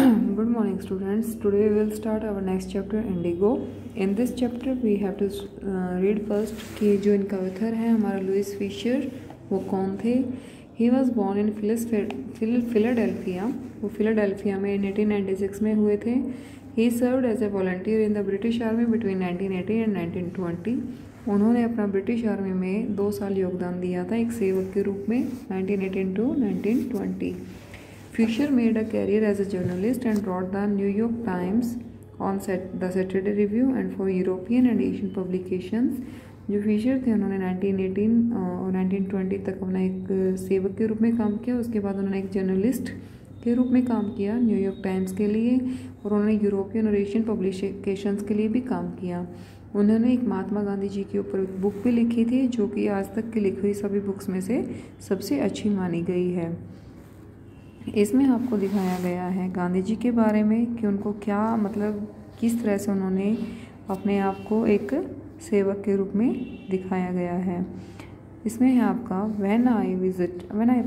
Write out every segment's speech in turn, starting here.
Good morning, students. Today we will start our next chapter, Indigo. In this chapter we have to read first कि जो इनका author है हमारा Louis Fisher, वो कौन थे. He was born in Philadelphia. वो फिलाडेल्फिया में 1896 में हुए थे. He served as a volunteer in the British army between 1918 and 1920. उन्होंने अपना ब्रिटिश आर्मी में 2 साल योगदान दिया था एक सेवक के रूप में 1918 to 1920. Fisher made a career as a journalist and wrote the New York Times, on the Saturday Review and for European and Asian publications. जो फिशर थे उन्होंने 1918 और 1920 तक अपना एक सेवक के रूप में काम किया. उसके बाद उन्होंने एक जर्नलिस्ट के रूप में काम किया न्यूयॉर्क टाइम्स के लिए, और उन्होंने यूरोपियन और एशियन पब्लिकेशंस के लिए भी काम किया. उन्होंने एक महात्मा गांधी जी के ऊपर एक बुक भी लिखी थी जो कि आज तक की लिखी हुई सभी बुक्स में से सबसे अच्छी मानी गई है. इसमें आपको दिखाया गया है गांधी जी के बारे में कि उनको क्या मतलब किस तरह से उन्होंने अपने आप को एक सेवक के रूप में दिखाया गया है. इसमें है आपका when I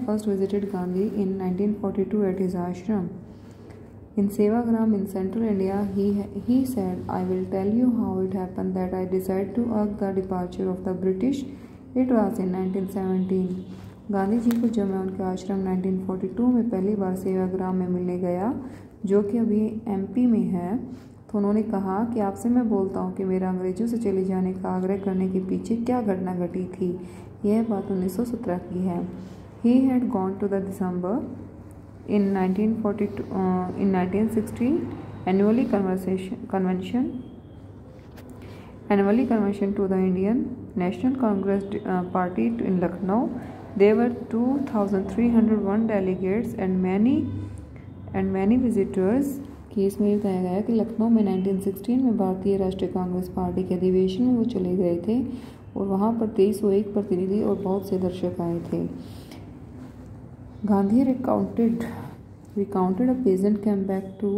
first visited Gandhi in 1942 at his आश्रम in Sevagram in central India. He said, I will tell you how it happened that I decided to urge the departure of the British. It was in 1917. Gandhi ji को जब मैं उनके आश्रम 1942 में पहली बार सेवाग्राम में मिलने गया जो कि अभी एमपी में है, तो उन्होंने कहा कि आपसे मैं बोलता हूँ कि मेरा अंग्रेज़ों से चले जाने का आग्रह करने के पीछे क्या घटना घटी थी. यह बात 1917 की है. He had gone to the December in 1960 annually convention to the Indian National Congress Party in Lucknow. There were 2,301 delegates and many visitors. कि इसमें बताया गया कि लखनऊ में 1916 में भारतीय राष्ट्रीय कांग्रेस पार्टी के अधिवेशन में वो चले गए थे और वहाँ पर 2301 प्रतिनिधि और बहुत से दर्शक आए थे. Gandhi recounted a peasant came back to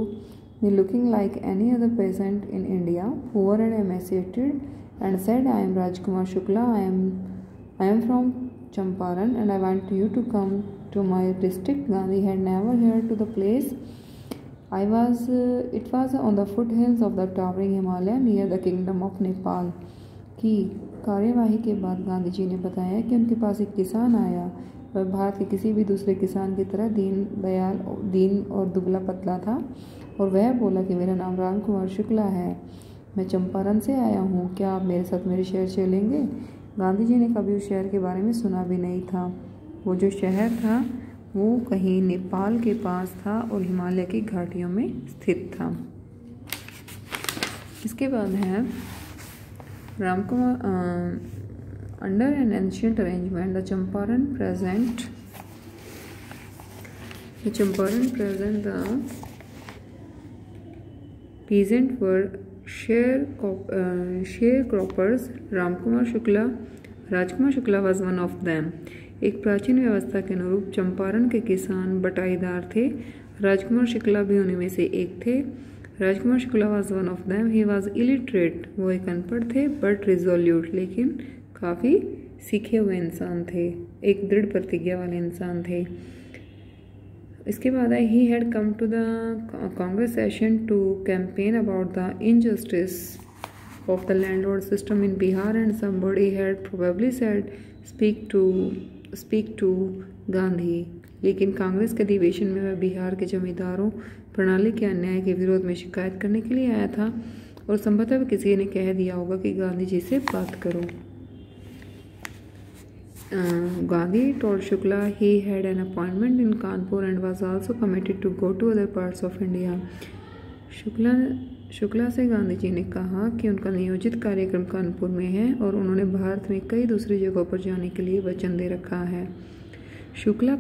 me looking like any other peasant in India, poor and emaciated, and said, I am Rajkumar Shukla. I am from Champaran and I want you to come to my district. Gandhi had never heard to the place. It was on the foothills of the towering Himalaya near the kingdom of Nepal. की कार्यवाही के बाद गांधी जी ने बताया कि उनके पास एक किसान आया. वह भारत के किसी भी दूसरे किसान की तरह दीन और दुबला पतला था और वह बोला कि मेरा नाम राम कुमार शुक्ला है, मैं चंपारण से आया हूँ, क्या आप मेरे साथ मेरे शहर चलेंगे. गांधी जी ने कभी उस शहर के बारे में सुना भी नहीं था. वो जो शहर था वो कहीं नेपाल के पास था और हिमालय की घाटियों में स्थित था. इसके बाद है Ramkumar. Under an ancient arrangement, the Champaran present the peasant were sharecroppers. Rajkumar Shukla was one of them. एक प्राचीन व्यवस्था के अनुरूप चंपारण के किसान बटाईदार थे. राजकुमार शुक्ला भी उन्हीं में से एक थे. Rajkumar Shukla was one of them. He was illiterate. वो एक अनपढ़ थे but resolute, लेकिन काफ़ी सीखे हुए इंसान थे, एक दृढ़ प्रतिज्ञा वाले इंसान थे. इसके बाद he had come to the Congress session to campaign about the injustice of the landlord system in Bihar and somebody had probably said speak to Gandhi. लेकिन कांग्रेस के अधिवेशन में वह बिहार के जमींदारों प्रणाली के अन्याय के विरोध में शिकायत करने के लिए आया था और संभवतः किसी ने कह दिया होगा कि गांधी जी से बात करो. Gandhi told Shukla he had an appointment in Kanpur and was also committed to go to other parts of India. Shukla से गांधी जी ने कहा कि उनका नियोजित कार्यक्रम कानपुर में है और उन्होंने भारत में कई दूसरी जगहों पर जाने के लिए वचन दे रखा है. Shukla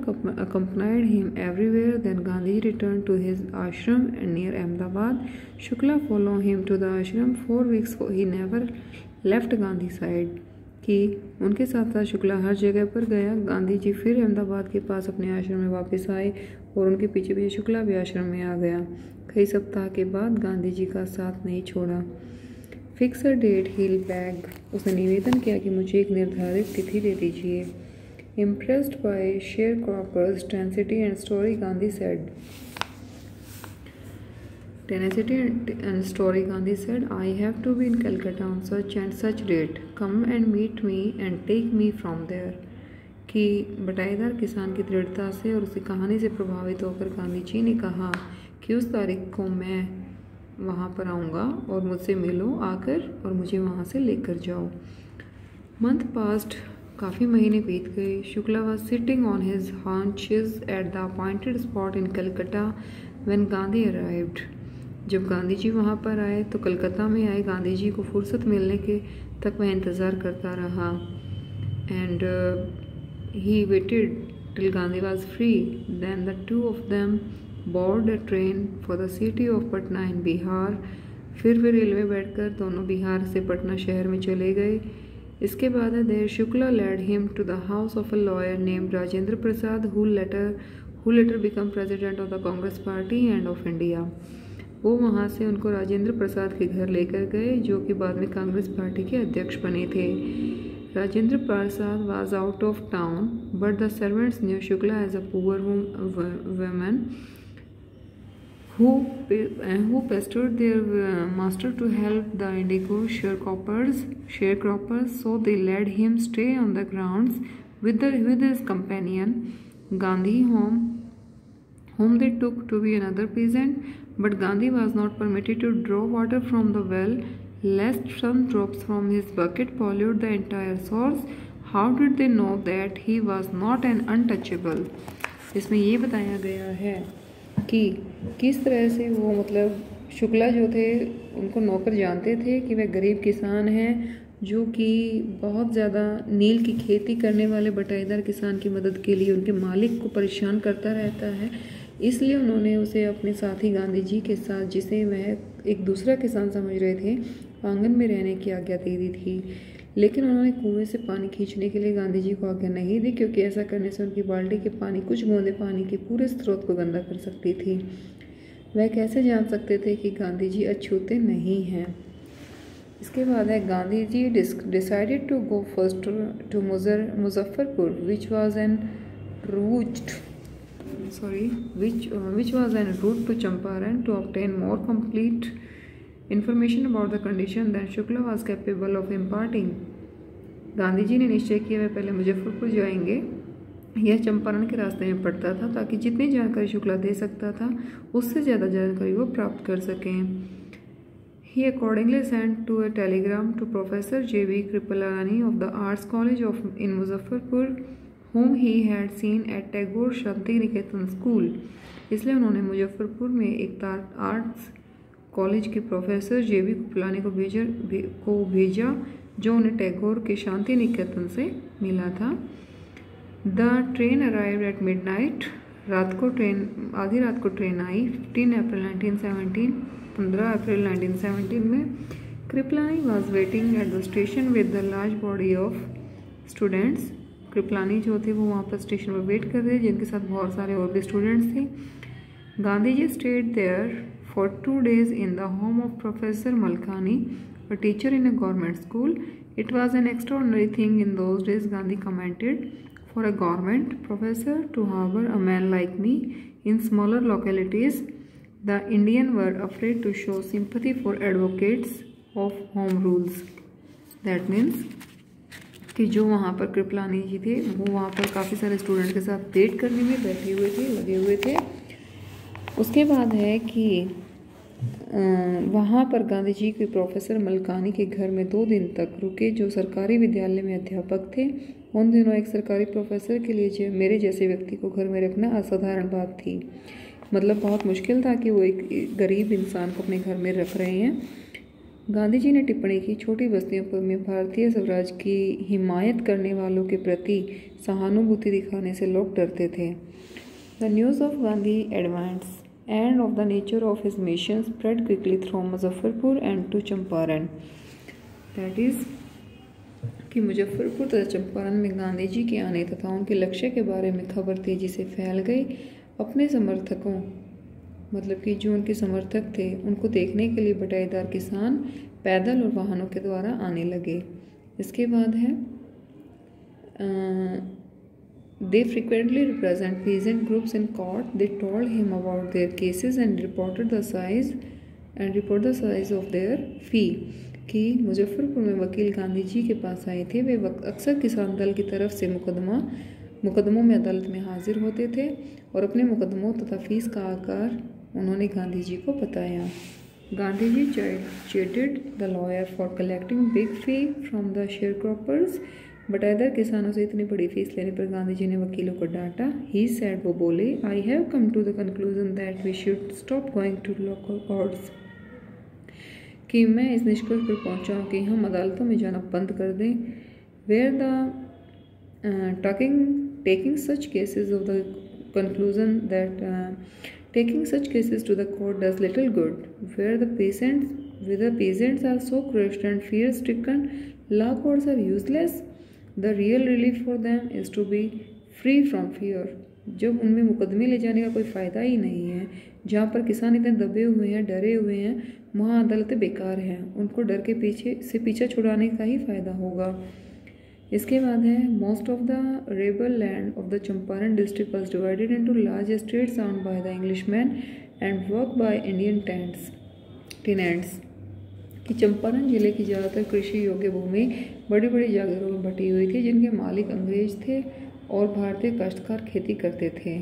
accompanied him everywhere. Then Gandhi returned to his ashram near Ahmedabad. Shukla followed him to the ashram 4 weeks. He never left Gandhi side. कि उनके साथ साथ शुक्ला हर जगह पर गया. गांधी जी फिर अहमदाबाद के पास अपने आश्रम में वापस आए और उनके पीछे पीछे शुक्ला भी आश्रम में आ गया. कई सप्ताह के बाद गांधी जी का साथ नहीं छोड़ा. Fix a date heal bag. उसने निवेदन किया कि मुझे एक निर्धारित तिथि दे दीजिए. Impressed by sharecroppers tenacity and story, Gandhi said tenacity and story. Gandhi said, I have to be in Calcutta on such and such date. Come and meet me and take me from there. कि बटाईदार किसान की दृढ़ता से और उसकी कहानी से प्रभावित होकर गांधी जी ने कहा कि उस तारीख को मैं वहाँ पर आऊँगा और मुझसे मिलो आकर और मुझे वहाँ से लेकर जाओ। मंथ पास्ट, काफ़ी महीने बीत गए। Shukla was sitting on his haunches at the appointed spot in Calcutta when Gandhi arrived. जब गांधी जी वहाँ पर आए तो कलकत्ता में आए गांधी जी को फुर्सत मिलने के तक वह इंतज़ार करता रहा। And he waited till Gandhi was free. Then the two of them board a train for the city of Patna in Bihar. फिर वे रेलवे बैठकर दोनों बिहार से पटना शहर में चले गए। इसके बाद there Shukla led him to the house of a lawyer named Rajendra Prasad who later become president of the Congress party and of India. वो वहाँ से उनको राजेंद्र प्रसाद के घर लेकर गए जो कि बाद में कांग्रेस पार्टी के अध्यक्ष बने थे। Rajendra Prasad was out of town but the servants knew Shukla as a poor woman who pestered their master to help the indigo sharecroppers, so they let him stay on the grounds with his companion Gandhi, whom they took to be another peasant. But Gandhi was not permitted to draw water from the well, lest some drops from his bucket pollute the entire source. How did they know that he was not an untouchable? इसमें ये बताया गया है कि किस तरह से वो मतलब शुक्ला जो थे उनको नौकर जानते थे कि वह गरीब किसान हैं जो कि बहुत ज़्यादा नील की खेती करने वाले बटाईदार किसान की मदद के लिए उनके मालिक को परेशान करता रहता है। इसलिए उन्होंने उसे अपने साथी गांधी जी के साथ, जिसे वह एक दूसरा किसान समझ रहे थे, आंगन में रहने की आज्ञा दे दी थी। लेकिन उन्होंने कुएं से पानी खींचने के लिए गांधी जी को आज्ञा नहीं दी क्योंकि ऐसा करने से उनकी बाल्टी के पानी कुछ बूंदे पानी के पूरे स्रोत को गंदा कर सकती थी। वह कैसे जान सकते थे कि गांधी जी अछूते नहीं हैं। इसके बाद है Gandhi ji decided to go first to Muzaffarpur which was en route to Champaran to obtain more complete information about the condition that Shukla was capable of imparting. Gandhi ji ने निश्चय किया वे पहले मुजफ्फरपुर जाएंगे। यह चंपारण के रास्ते में पड़ता था ताकि जितनी जानकारी शुक्ला दे सकता था उससे ज़्यादा जानकारी वो प्राप्त कर सकें। He accordingly sent to a telegram to Professor J.B. Kripalani of the Arts College in Muzaffarpur, whom he had seen at Tagore Shanti Niketan School. इसलिए उन्होंने मुजफ्फरपुर में एक आर्ट्स कॉलेज के प्रोफेसर जेबी कृपलानी को भेजा जो उन्हें टैगोर के शांति निकेतन से मिला था। The train arrived at midnight. आधी रात को ट्रेन आई। 15 अप्रैल 1917 में Kripalani was waiting at the station with the large body of students. Kripalani जो थे वो वहाँ पर स्टेशन पर वेट कर रहे थे जिनके साथ बहुत सारे और भी स्टूडेंट्स थे। Gandhi ji stayed there for 2 days in the home of Professor Malkani, a teacher in a government school. It was an extraordinary thing in those days, Gandhi commented, for a government professor to harbor a man like me. In smaller localities, the Indian were afraid to show sympathy for advocates of home rules. That means कि जो वहाँ पर कृपलानी जी थे वो वहाँ पर काफ़ी सारे स्टूडेंट के साथ डेट करने में बैठे हुए थे, लगे हुए थे। उसके बाद है कि वहाँ पर गांधी जी के प्रोफेसर मलकानी के घर में 2 दिन तक रुके जो सरकारी विद्यालय में अध्यापक थे। उन दिनों एक सरकारी प्रोफेसर के लिए मेरे जैसे व्यक्ति को घर में रखना असाधारण बात थी। मतलब बहुत मुश्किल था कि वो एक गरीब इंसान को अपने घर में रख रहे हैं। गांधी जी ने टिप्पणी की, छोटी बस्तियों पर में भारतीय स्वराज की हिमायत करने वालों के प्रति सहानुभूति दिखाने से लोग डरते थे। The news of Gandhi advance and of the nature of his mission spread quickly through Muzaffarpur and to Champaran. That is कि मुजफ्फरपुर तथा चंपारण में गांधी जी के आने तथा उनके लक्ष्य के बारे में खबर तेजी से फैल गई। अपने समर्थकों मतलब कि जो उनके समर्थक थे उनको देखने के लिए बटाईदार किसान पैदल और वाहनों के द्वारा आने लगे। इसके बाद है They frequently represent peasant groups in court. They told him about their cases and report the size of their fee. कि मुजफ्फरपुर में वकील गांधी जी के पास आए थे। वे अक्सर किसान दल की तरफ से मुकदमों में अदालत में हाजिर होते थे और अपने मुकदमों तथा फीस का आकार उन्होंने गांधी जी को बताया। Gandhi ji chided the lawyer for collecting big fee from the sharecroppers, but other किसानों से इतनी बड़ी फीस लेने पर गांधी जी ने वकीलों को डांटा। ही सेड, वो बोले, I have come to the conclusion that we should stop going to local courts, कि मैं इस निष्कर्ष पर पहुंचा हूँ कि हम अदालतों में जाना बंद कर दें। Where the taking such cases of the conclusion that taking such cases to the court does little good, where the peasants are so crushed and fear stricken, law courts are useless. The real relief for them is to be free from fear. जब उनमें मुकदमे ले जाने का कोई फ़ायदा ही नहीं है, जहाँ पर किसान इतने दबे हुए हैं, डरे हुए हैं, वहाँ अदालतें बेकार हैं। उनको डर के पीछा छुड़ाने का ही फ़ायदा होगा। इसके बाद है, most of the rebel land of the Champaran district was divided into large estates owned by the Englishman and work by Indian tenants, कि चंपारण जिले की ज़्यादातर कृषि योग्य भूमि बड़ी बड़ी जागीरों में बटी हुई थी, जिनके मालिक अंग्रेज थे और भारतीय काश्तकार खेती करते थे।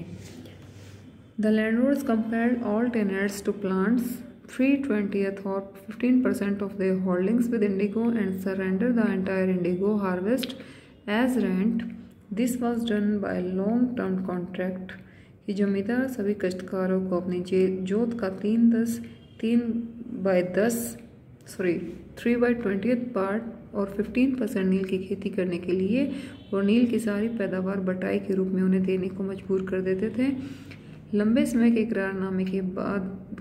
The landlords compelled all tenants to plants 3/20 or 15% of their holdings with indigo and surrender the entire indigo harvest as rent. This was done by long-term contract, कि जमींदार सभी काश्तकारों को अपनी जोत का 3/20 पार्ट और 15% नील की खेती करने के लिए और नील की सारी पैदावार बटाई के रूप में उन्हें देने को मजबूर कर देते थे। लंबे समय के इकरारनामे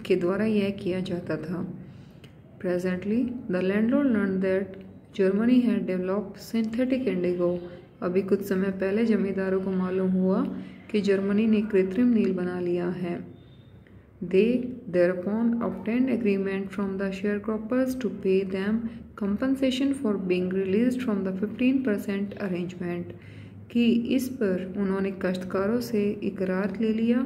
के द्वारा यह किया जाता था। Presently the landlord learn that Germany had developed synthetic Indigo. अभी कुछ समय पहले जमींदारों को मालूम हुआ कि जर्मनी ने कृत्रिम नील बना लिया है। They thereupon obtained agreement from the sharecroppers to pay them compensation for being released from the 15% arrangement, कि इस पर उन्होंने काश्तकारों से इकरार ले लिया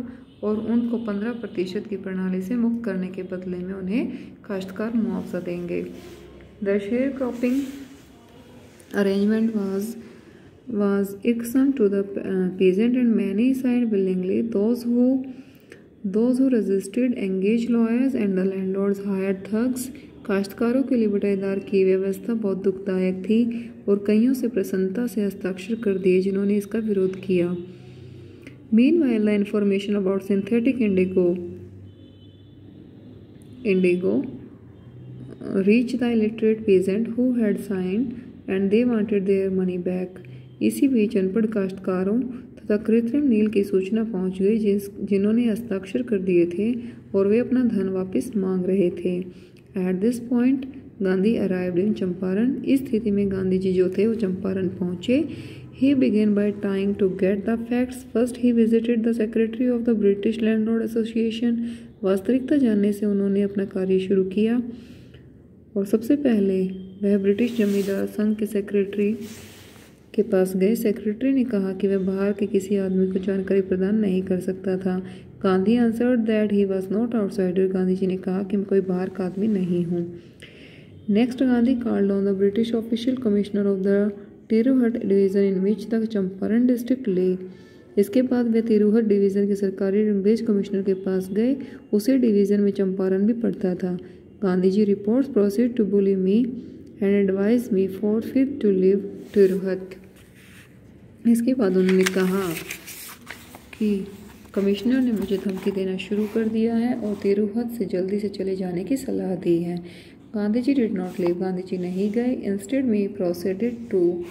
और उनको 15% की प्रणाली से मुक्त करने के बदले में उन्हें काश्तकार मुआवजा देंगे। The sharecropping arrangement was irksome to the peasant and many signed willingly. Those who resisted engaged lawyers and the landlords hired thugs. काश्तकारों के लिए बटाईदार की व्यवस्था बहुत दुखदायक थी और कईयों से प्रसन्नता से हस्ताक्षर कर दिए जिन्होंने इसका विरोध किया। Meanwhile, the information about synthetic indigo reached the illiterate peasant who had signed and they wanted their money back. इसी बीच अनपढ़ काश्तकारों तथा कृत्रिम नील की सूचना पहुंच गई जिन्होंने हस्ताक्षर कर दिए थे और वे अपना धन वापस मांग रहे थे। At this point Gandhi arrived in Champaran. इस स्थिति में गांधी जी जो थे वो चंपारण पहुंचे। He began by trying to get the facts. First he visited the secretary of the British landlord association. वास्तविकता जानने से उन्होंने अपना कार्य शुरू किया और सबसे पहले वह ब्रिटिश जमींदार संघ के सेक्रेटरी के पास गए। सेक्रेटरी ने कहा कि वह बाहर के किसी आदमी को जानकारी प्रदान नहीं कर सकता था। Gandhi answered that he was not outsider. Gandhi ji ने कहा कि मैं कोई बाहर का आदमी नहीं हूँ। Next Gandhi called on the British official commissioner of the Tirhut division in which the Champaran district lay. इसके बाद वे तिरुहट डिवीज़न के सरकारी अंग्रेज कमिश्नर के पास गए। उसी डिवीज़न में चंपारण भी पड़ता था। Gandhi ji reports proceed to bully me and advise me for fit to leave Tirhut. इसके बाद उन्होंने कहा कि कमिश्नर ने मुझे धमकी देना शुरू कर दिया है और तिरुहत से जल्दी से चले जाने की सलाह दी है। Gandhi ji did not leave. Gandhi ji नहीं गए। इंस्टेड में proceeded to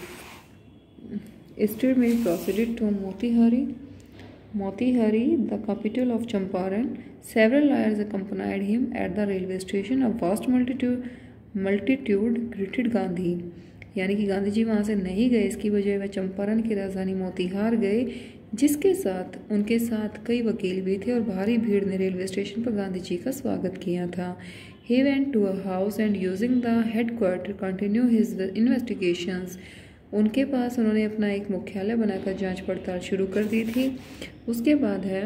Motihari the capital of Champaran. Several lawyers accompanied him at the railway station. A vast multitude greeted Gandhi. यानी कि गांधी जी वहाँ से नहीं गए, इसकी वजह वह चंपारण की राजधानी मोतीहार गए, जिसके साथ उनके साथ कई वकील भी थे और भारी भीड़ ने रेलवे स्टेशन पर गांधी जी का स्वागत किया था। He went to a house and using the headquarters continue his investigations. उनके पास उन्होंने अपना एक मुख्यालय बनाकर जांच पड़ताल शुरू कर दी थी। उसके बाद है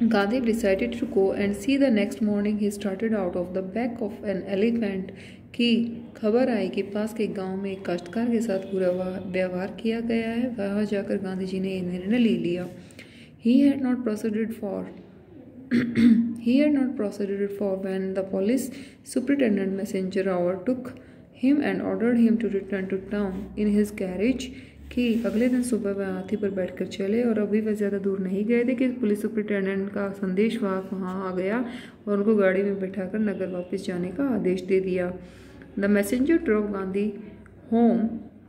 Gandhi decided to go and see the next morning he started out of the back of an elephant की खबर आई कि पास के गांव में एक काश्तकार के साथ बुरा व्यवहार किया गया है। वहां जाकर गांधी जी ने यह निर्णय ले लिया। He had not proceeded for when the police superintendent messenger overtook him and ordered him to return to town in his carriage कि अगले दिन सुबह वह हाथी पर बैठकर चले और अभी वह ज़्यादा दूर नहीं गए थे कि पुलिस सुपरिटेंडेंट का संदेशवाहक वहाँ आ गया और उनको गाड़ी में बैठाकर नगर वापस जाने का आदेश दे दिया। The messenger drove Gandhi home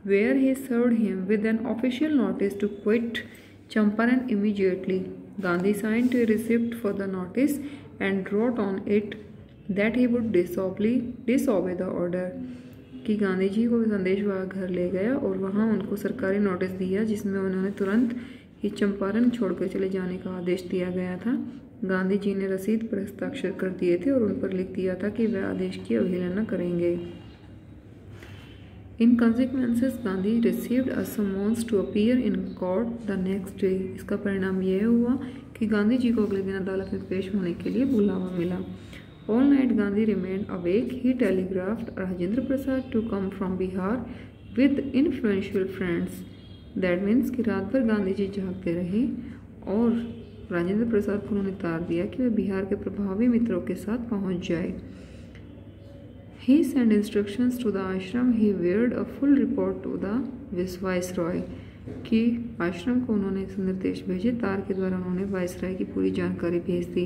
where he served him with an official notice to quit Champaran immediately. Gandhi signed a receipt for the notice and wrote on it that he would disobey the order कि गांधी जी को संदेशवाहक घर ले गया और वहाँ उनको सरकारी notice दिया जिसमें उन्होंने तुरंत ही चंपारण छोड़कर चले जाने का आदेश दिया गया था। गांधी जी ने रसीद पर हस्ताक्षर कर दिए थे और उन पर लिख दिया था कि वह आदेश की अवहेलना करेंगे। In consequences, Gandhi received a summons to appear in court the next day. इसका परिणाम यह हुआ कि गांधी जी को अगले दिन अदालत में पेश होने के लिए बुलावा मिला। All night Gandhi remained awake. He telegraphed Rajendra Prasad to come from Bihar with influential friends. That means कि रात भर गांधी जी जागते रहे और राजेंद्र प्रसाद को उन्होंने तार दिया कि वह बिहार के प्रभावी मित्रों के साथ पहुंच जाए। He sent instructions to the ashram. He wired a full report to the viceroy कि आश्रम को उन्होंने निर्देश भेजे। तार के द्वारा उन्होंने वाइसराय की पूरी जानकारी भेज दी।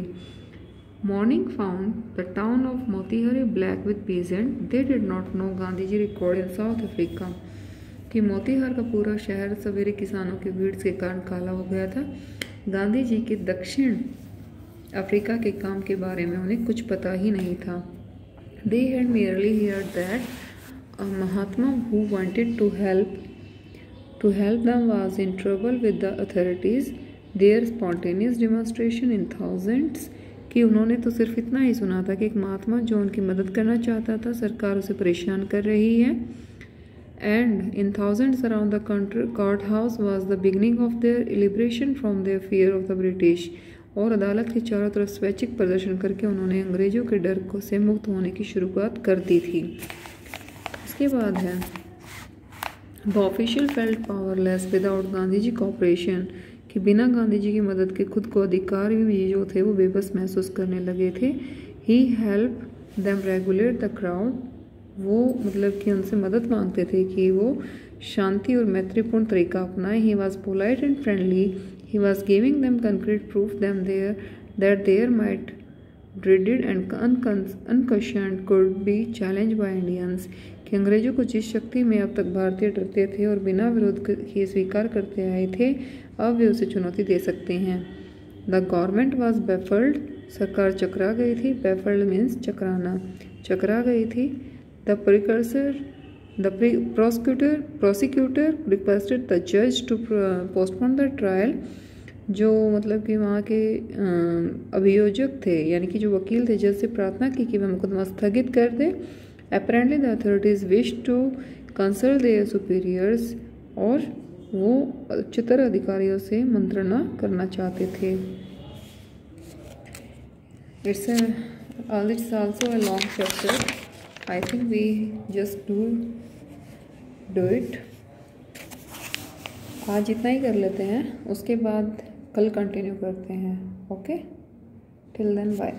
Morning found the town of Motihari black with peasant. They did not know Gandhi ji record in South Africa कि मोतीहार का पूरा शहर सवेरे किसानों की भीड़ के कारण काला हो गया था। गांधी जी के दक्षिण अफ्रीका के काम के बारे में उन्हें कुछ पता ही नहीं था। They had merely heard that a Mahatma who wanted to help them was in trouble with the authorities. Their spontaneous demonstration in thousands कि उन्होंने तो सिर्फ इतना ही सुना था कि एक महात्मा जो उनकी मदद करना चाहता था सरकार उसे परेशान कर रही है। And in thousands around the courthouse was the beginning of their liberation from their fear of the British. और अदालत के चारों तरफ स्वैच्छिक प्रदर्शन करके उन्होंने अंग्रेजों के डर को से मुक्त होने की शुरुआत कर दी थी। इसके बाद है the official felt powerless without Gandhi ji cooperation कि बिना गांधी जी की मदद के खुद को अधिकारी भी जो थे वो बेबस महसूस करने लगे थे। He help them regulate the crowd वो मतलब कि उनसे मदद मांगते थे कि वो शांति और मैत्रीपूर्ण तरीका अपनाएं। He was polite and friendly. He was giving them concrete proof that their might, dreaded and unquestioned, could be challenged by Indians. कि अंग्रेजों को जिस शक्ति में अब तक भारतीय डरते थे और बिना विरोध किए स्वीकार करते आए थे अब वे उसे चुनौती दे सकते हैं। The government was baffled. सरकार चकरा गई थी। Baffled means चकराना, चकरा गई थी। The prosecutor requested the judge to postpone the trial. जो मतलब कि वहाँ के अभियोजक थे यानी कि जो वकील थे जज से प्रार्थना की कि वह मुकदमा स्थगित कर दे। Apparently the authorities wished to consult their superiors और वो उच्चतर अधिकारियों से मंत्रणा करना चाहते थे। It's also a long chapter. I think we just do it. आज इतना ही कर लेते हैं, उसके बाद कल कंटिन्यू करते हैं। Okay, till then bye.